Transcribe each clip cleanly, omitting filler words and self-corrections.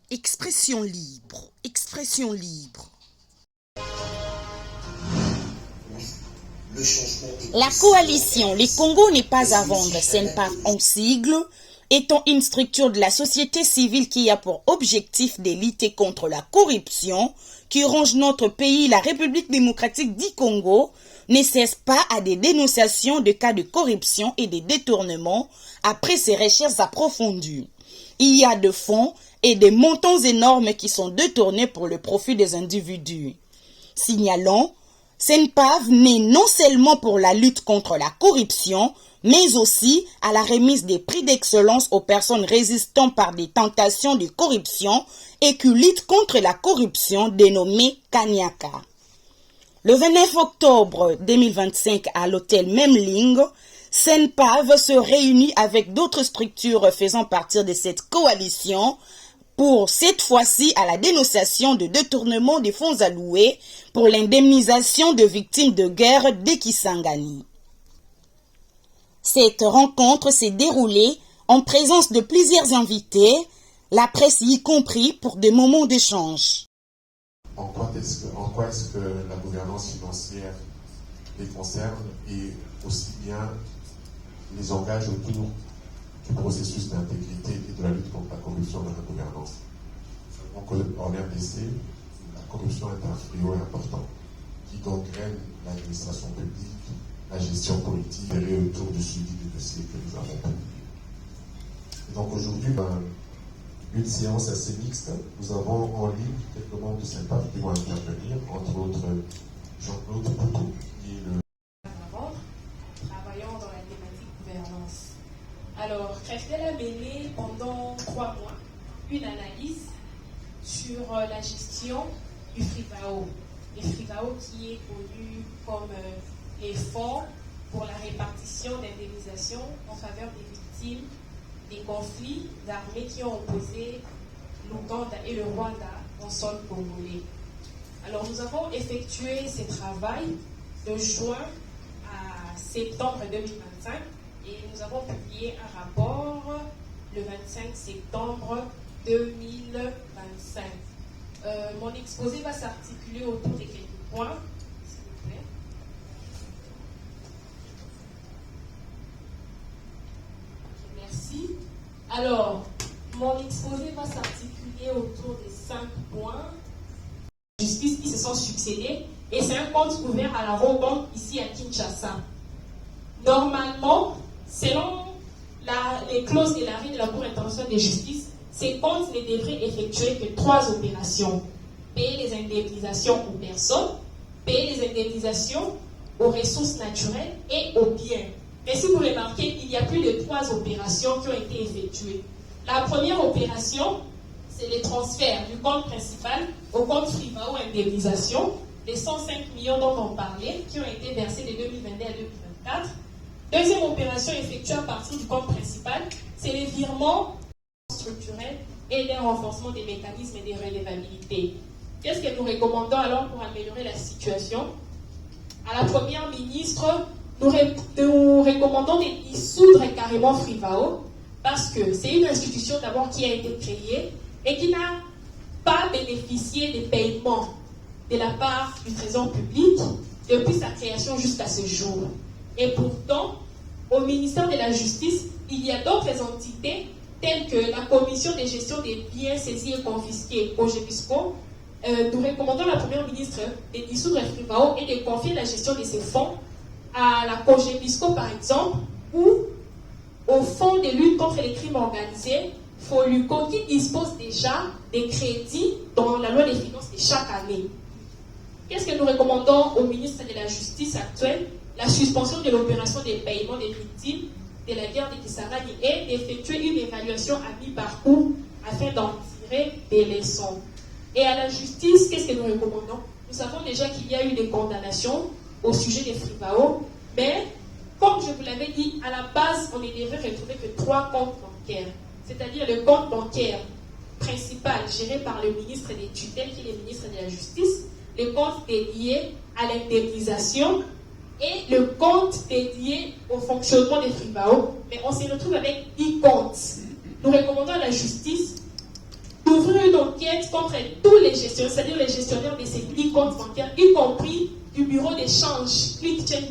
Expression libre, expression libre. La coalition Les Congo n'est pas à vendre, CENPAF en sigle, étant une structure de la société civile qui a pour objectif de lutter contre la corruption qui ronge notre pays, la République démocratique du Congo, ne cesse pas à des dénonciations de cas de corruption et de détournement après ses recherches approfondies. Il y a de fonds et des montants énormes qui sont détournés pour le profit des individus. Signalons, CENPAF n'est non seulement pour la lutte contre la corruption, mais aussi à la remise des prix d'excellence aux personnes résistant par des tentations de corruption et qui luttent contre la corruption dénommée Kanyaka. Le 29 octobre 2025 à l'hôtel Memling, CENPAF se réunit avec d'autres structures faisant partie de cette coalition pour cette fois-ci à la dénonciation de détournement des fonds alloués pour l'indemnisation de victimes de guerre de Kisangani. Cette rencontre s'est déroulée en présence de plusieurs invités, la presse y compris pour des moments d'échange. En quoi est-ce que la gouvernance financière les concerne et aussi bien les engage autour du processus d'intégrité et de la lutte contre la corruption dans la gouvernance. Donc, en RDC, la corruption est un fléau important qui gangrène l'administration publique, la gestion politique et autour du suivi des dossiers que nous avons publiés. Et donc aujourd'hui, une séance assez mixte. Nous avons en ligne quelques membres de CENPAF qui vont intervenir, entre autres Jean-Claude Poutou, qui est le... Travaillant dans la thématique gouvernance. Alors, Creftel a mené pendant 3 mois une analyse sur la gestion du FRIVAO. Le FRIVAO qui est connu comme les fonds pour la répartition d'indemnisation en faveur des victimes des conflits d'armées qui ont opposé l'Ouganda et le Rwanda en sol congolais. Alors, nous avons effectué ce travail de juin à septembre 2025 et nous avons publié un rapport le 25 septembre 2025. Mon exposé va s'articuler autour de quelques points, s'il vous plaît. Merci. Alors, mon exposé va s'articuler autour des 5 points de justice qui se sont succédés et c'est un compte ouvert à la Robank ici à Kinshasa. Normalement, selon les clauses de l'arrêt de la Cour internationale de justice, ces comptes ne devraient effectuer que 3 opérations. Payer les indemnisations aux personnes, payer les indemnisations aux ressources naturelles et aux biens. Mais si vous remarquez, il y a plus de 3 opérations qui ont été effectuées. La première opération, c'est le transfert du compte principal au compte FRIVAO indemnisation, les 105 millions dont on parlait, qui ont été versés de 2022 à 2024. Deuxième opération effectuée à partir du compte principal, c'est les virements structurels et les renforcements des mécanismes de relevabilité. Qu'est-ce que nous recommandons alors pour améliorer la situation? À la première ministre, nous recommandons de dissoudre carrément FRIVAO parce que c'est une institution d'abord qui a été créée et qui n'a pas bénéficié des paiements de la part du Trésor public depuis sa création jusqu'à ce jour. Et pourtant, au ministère de la Justice, il y a d'autres entités telles que la Commission de gestion des biens saisis et confisqués, COGEBISCO. Nous recommandons à la Première ministre de dissoudre FRIVAO et de confier la gestion de ces fonds à la COGEBISCO, par exemple, ou au Fonds de lutte contre les crimes organisés, FOLUCO, qui dispose déjà des crédits dans la loi des finances de chaque année. Qu'est-ce que nous recommandons au ministre de la Justice actuel? La suspension de l'opération des paiements des victimes de la guerre de Kisangani et d'effectuer une évaluation à mi-parcours afin d'en tirer des leçons. Et à la justice, qu'est-ce que nous recommandons? Nous savons déjà qu'il y a eu des condamnations au sujet des FRIVAO, mais comme je vous l'avais dit, à la base, on ne devrait retrouver que 3 comptes bancaires, c'est-à-dire le compte bancaire principal géré par le ministre des tutelles, qui est le ministre de la Justice, le compte dédié à l'indemnisation et le compte dédié au fonctionnement des FRIVAO, mais on se retrouve avec 10 comptes. Nous recommandons à la justice d'ouvrir une enquête contre tous les gestionnaires, c'est-à-dire les gestionnaires de ces comptes bancaires, y compris du bureau d'échange, ClickChain,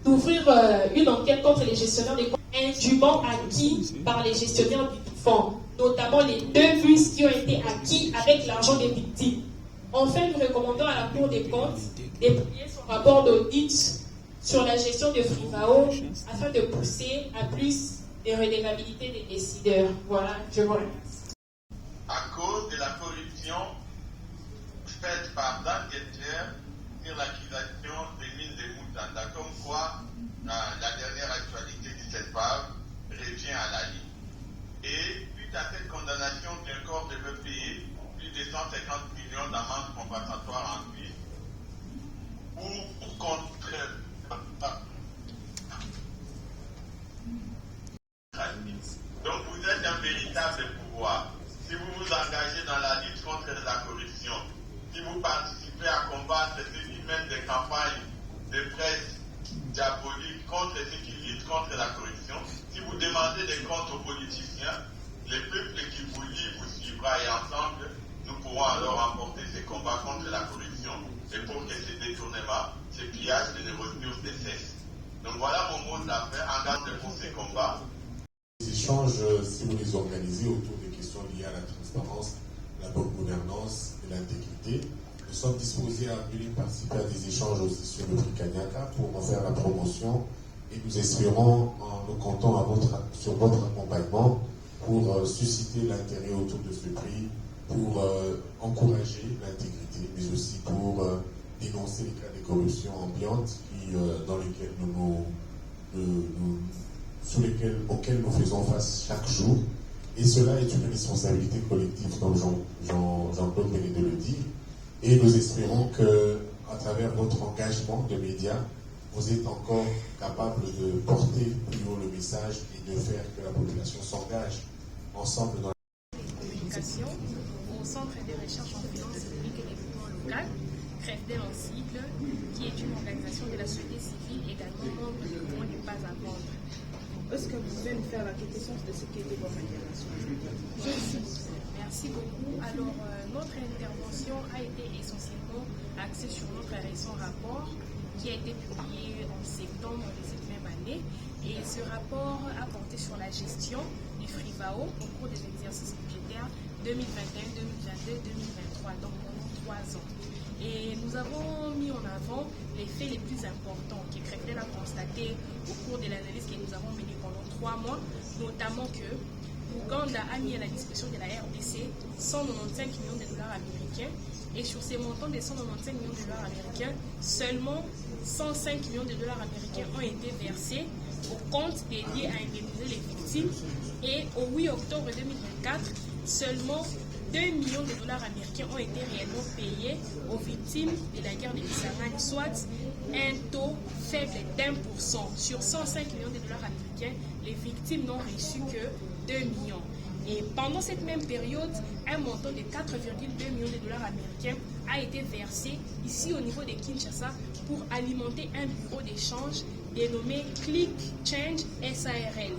d'ouvrir une enquête contre les gestionnaires des comptes indûment acquis par les gestionnaires du fonds, notamment les devises qui ont été acquis avec l'argent des victimes. Enfin, nous recommandons à la Cour des comptes de publier son rapport d'audit sur la gestion de Frivao afin de pousser à plus de redevabilité des décideurs. Voilà, je vous remercie. À cause de la corruption faite par d'enquêteurs sur l'accusation des mines de Moutanda, comme quoi la dernière actualité de cette page revient à la ligne. Et suite à cette condamnation, Biencorp devait payer plus de 150 millions d'amendes compensatoires en Suisse pour contrer. Donc vous êtes un véritable pouvoir. Si vous vous engagez dans la lutte contre la corruption, si vous participez à combattre ceux qui mènent des campagnes de presse diaboliques contre ceux qui luttent contre la corruption, si vous demandez des comptes aux politiciens, le peuple qui vous lie vous suivra et ensemble, nous pourrons alors remporter ces combats contre la corruption et pour que ces détournements, ces pillages de nos ressources cessent. Donc voilà mon mot de la fin, engagez pour ces combats. Les échanges, si vous les organisez autour des questions liées à la transparence, la bonne gouvernance et l'intégrité, nous sommes disposés à venir participer à des échanges aussi sur le prix Kanyaka pour en faire la promotion et nous espérons, en nous comptant sur votre accompagnement pour susciter l'intérêt autour de ce prix, pour encourager l'intégrité, mais aussi pour dénoncer les cas de corruption ambiante dans lesquels auxquels nous faisons face chaque jour. Et cela est une responsabilité collective, comme Jean-Claude venait de le dire. Et nous espérons qu'à travers votre engagement de médias, vous êtes encore capable de porter plus haut le message et de faire que la population s'engage ensemble dans la communication au Centre de recherche en finances publiques et développement local, CREFDEL en sigle, qui est une organisation de la société civile également membre du mouvement du Pas à Vendre. Est-ce que vous pouvez nous faire la quintessence de ce qui était votre intervention? Merci beaucoup. Alors, notre intervention a été essentiellement axée sur notre récent rapport qui a été publié en septembre de cette même année. Et ce rapport a porté sur la gestion du Frivao au cours des exercices budgétaires 2021, 2022, 2023, donc pendant 3 ans. Et nous avons mis en avant les faits les plus importants que CREFDEL a constaté au cours de l'analyse que nous avons menée pendant 3 mois, notamment que l'Ouganda a mis à la disposition de la RDC 195 millions de dollars américains et sur ces montants de 195 millions de dollars américains, seulement 105 millions de dollars américains ont été versés au compte dédié à indemniser les victimes et au 8 octobre 2024, seulement 2 millions de dollars américains ont été réellement payés aux victimes de la guerre de Kisangani, soit un taux faible d'1%. Sur 105 millions de dollars américains, les victimes n'ont reçu que 2 millions. Et pendant cette même période, un montant de 4,2 millions de dollars américains a été versé ici au niveau de Kinshasa pour alimenter un bureau d'échange dénommé ClickChange SARL.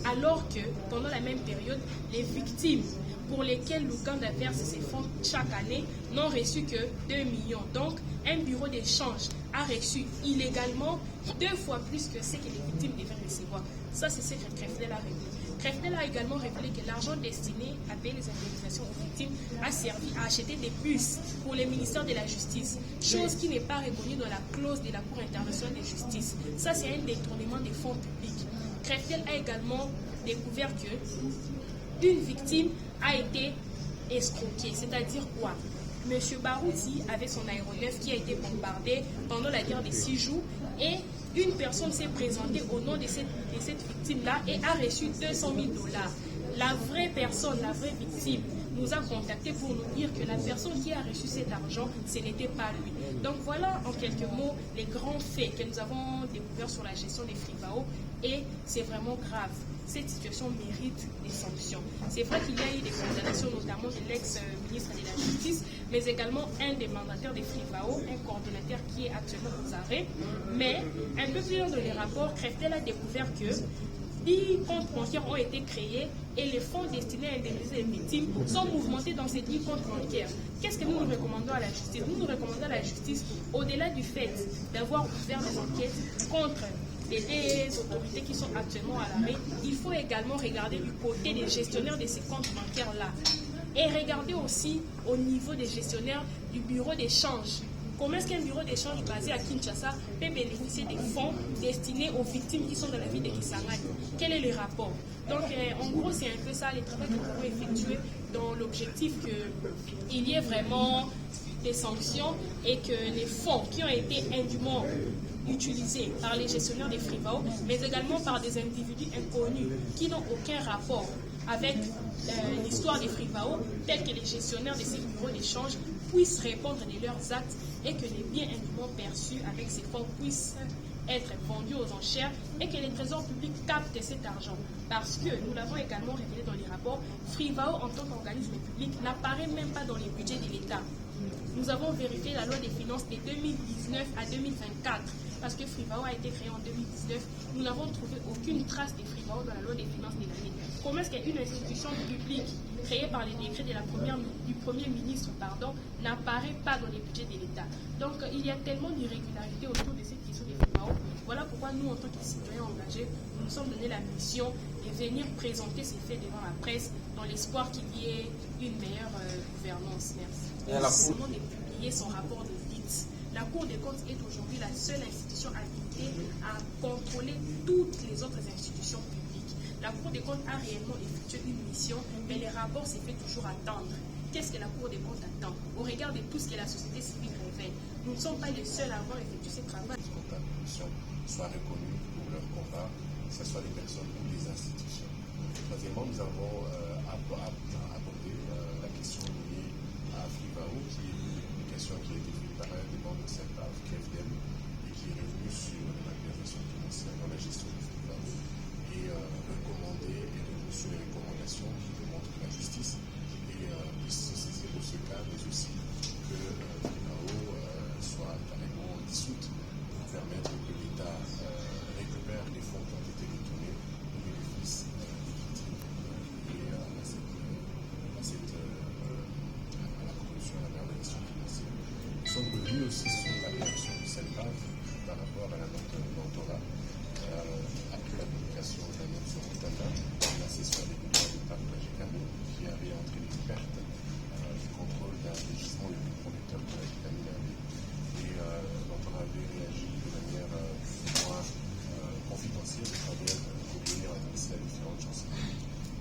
Alors que pendant la même période, les victimes pour lesquels l'Ouganda verse ses fonds chaque année n'ont reçu que 2 millions. Donc, un bureau d'échange a reçu illégalement 2 fois plus que ce que les victimes devaient recevoir. Ça, c'est ce que CREFDEL a révélé. CREFDEL a également révélé que l'argent destiné à payer les indemnisations aux victimes a servi à acheter des puces pour le ministère de la Justice, chose qui n'est pas reconnue dans la clause de la Cour internationale de justice. Ça, c'est un détournement des fonds publics. CREFDEL a également découvert que une victime a été escroquée, c'est-à-dire quoi? Monsieur Barouti avait son aéronef qui a été bombardé pendant la guerre des 6 jours et une personne s'est présentée au nom de cette victime-là et a reçu 200 000 dollars. La vraie personne, la vraie victime, nous a contactés pour nous dire que la personne qui a reçu cet argent, ce n'était pas lui. Donc voilà en quelques mots les grands faits que nous avons découverts sur la gestion des Frivao et c'est vraiment grave. Cette situation mérite des sanctions. C'est vrai qu'il y a eu des condamnations, notamment de l'ex-ministre de la Justice, mais également un des mandataires des Frivao, un coordinateur qui est actuellement aux arrêts. Mais un peu plus loin dans les rapports, CREFDEL a découvert que 10 comptes bancaires ont été créés et les fonds destinés à indemniser les victimes sont mouvementés dans ces 10 comptes bancaires. Qu'est-ce que nous recommandons à la justice? Nous recommandons à la justice, au-delà du fait d'avoir ouvert des enquêtes contre les autorités qui sont actuellement à l'arrêt, il faut également regarder du côté des gestionnaires de ces comptes bancaires-là. Et regarder aussi au niveau des gestionnaires du bureau d'échange. Comment est-ce qu'un bureau d'échange basé à Kinshasa peut bénéficier des fonds destinés aux victimes qui sont dans la ville de Kisangani? Quel est le rapport? Donc, en gros, c'est un peu ça, les travaux que nous avons effectués dans l'objectif qu'il y ait vraiment des sanctions et que les fonds qui ont été indûment utilisés par les gestionnaires des Frivao, mais également par des individus inconnus qui n'ont aucun rapport avec l'histoire des Frivao, tels que les gestionnaires de ces bureaux d'échange puissent répondre de leurs actes et que les biens indûment perçus avec ces fonds puissent être vendus aux enchères et que les trésors publics captent cet argent. Parce que, nous l'avons également révélé dans les rapports, Frivao en tant qu'organisme public n'apparaît même pas dans les budgets de l'État. Nous avons vérifié la loi des finances de 2019 à 2024 parce que Frivao a été créé en 2019. Nous n'avons trouvé aucune trace de Frivao dans la loi des finances de l'année. Comment est-ce qu'une institution publique créée par les décrets de du Premier ministre n'apparaît pas dans les budgets de l'État? Donc il y a tellement d'irrégularités autour de cette question des Frivao. Voilà pourquoi nous, en tant que citoyens engagés, nous nous sommes donné la mission de venir présenter ces faits devant la presse dans l'espoir qu'il y ait une meilleure gouvernance. Merci. C'est le moment de publier son rapport d'audit. La Cour des comptes est aujourd'hui la seule institution habilitée à contrôler toutes les autres institutions publiques. La Cour des comptes a réellement effectué une mission, mais les rapports s'est fait toujours attendre. Qu'est-ce que la Cour des comptes attend? Au regard de tout ce que la société civile révèle, nous ne sommes pas les seuls à avoir effectué ce travail. Que la commission soit reconnue pour leur combat, que ce soit les personnes ou les institutions. Troisièmement, nous avons abordé la question liée à Frivao, qui est une question qui a été faite par un des membres de cette KFDM et qui est revenu sur les malversations financières dans la gestion de Frivao et recommandé et revenu sur les recommandations qui démontrent que la justice puisse se saisir de ce cas, mais aussi que Frivao soit carrément dissoute pour permettre que l'État récupère les fonds qui ont été détournés au bénéfice des victimes et à la corruption et à la malversation financière. Nous sommes revenus aussi sur la réaction du CELPAV par rapport à la note d'Antora après la publication de la note sur Moutata, la cession régulière du parc Magicano qui avait entraîné une perte du contrôle d'un des gisements les plus prometteurs de la Gicamine. Et l'Antora avait réagi de manière moins confidentielle à travers un courrier adressé à différentes chancelleries.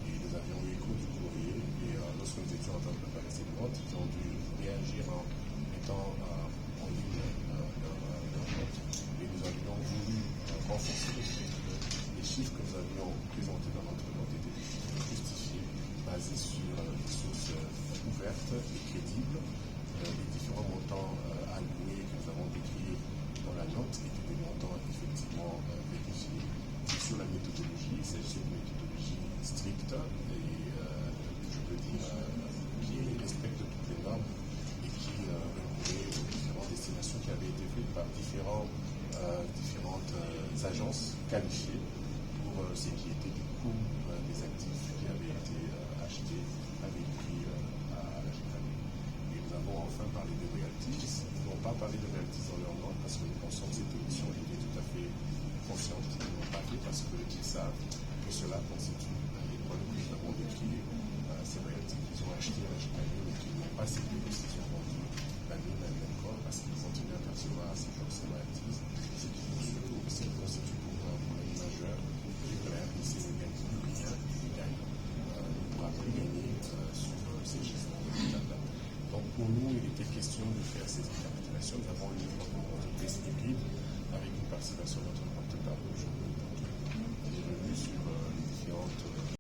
Et nous avions eu écho du courrier et lorsque nous étions en train de préparer cette note, ils ont dû réagir en mettant en ligne leur note. Et nous avions voulu renforcer le fait que les chiffres que nous avions présentés dans notre note étaient des chiffres justifiés, basés sur des sources ouvertes et crédibles. Les différents montants alloués que nous avons décrits dans la note étaient des montants effectivement vérifiés. Sur la méthodologie, il s'agit d'une méthodologie stricte et je peux dire qui respecte toutes les normes et qui recouvrait aux différentes destinations qui avaient été faites par différentes agences qualifiées pour ce qui était du coût des actifs qui avaient été achetés avec prix à la Gicamine. Et nous avons enfin parlé de royalties. Nous n'avons pas parlé de royalties dans leur nom parce que nous pensons que cette émission était tout à fait consciente. Ils ne l'ont pas fait parce qu'ils savent que cela constitue les points que nous avons décrits, ces royalties qu'ils ont achetées à la Gicamine et qu'ils n'ont pas cédé parce qu'ils ont vendu la mine à encore parce qu'ils continuent à percevoir ces royalties, ce qui constitue pour nous un problème majeur. Et que la RDC ne gagne plus rien, il gagne. Ne pourra plus gagner sur ces gisements de métal. Donc pour nous, il était question de faire ces récapitulations. Nous avons eu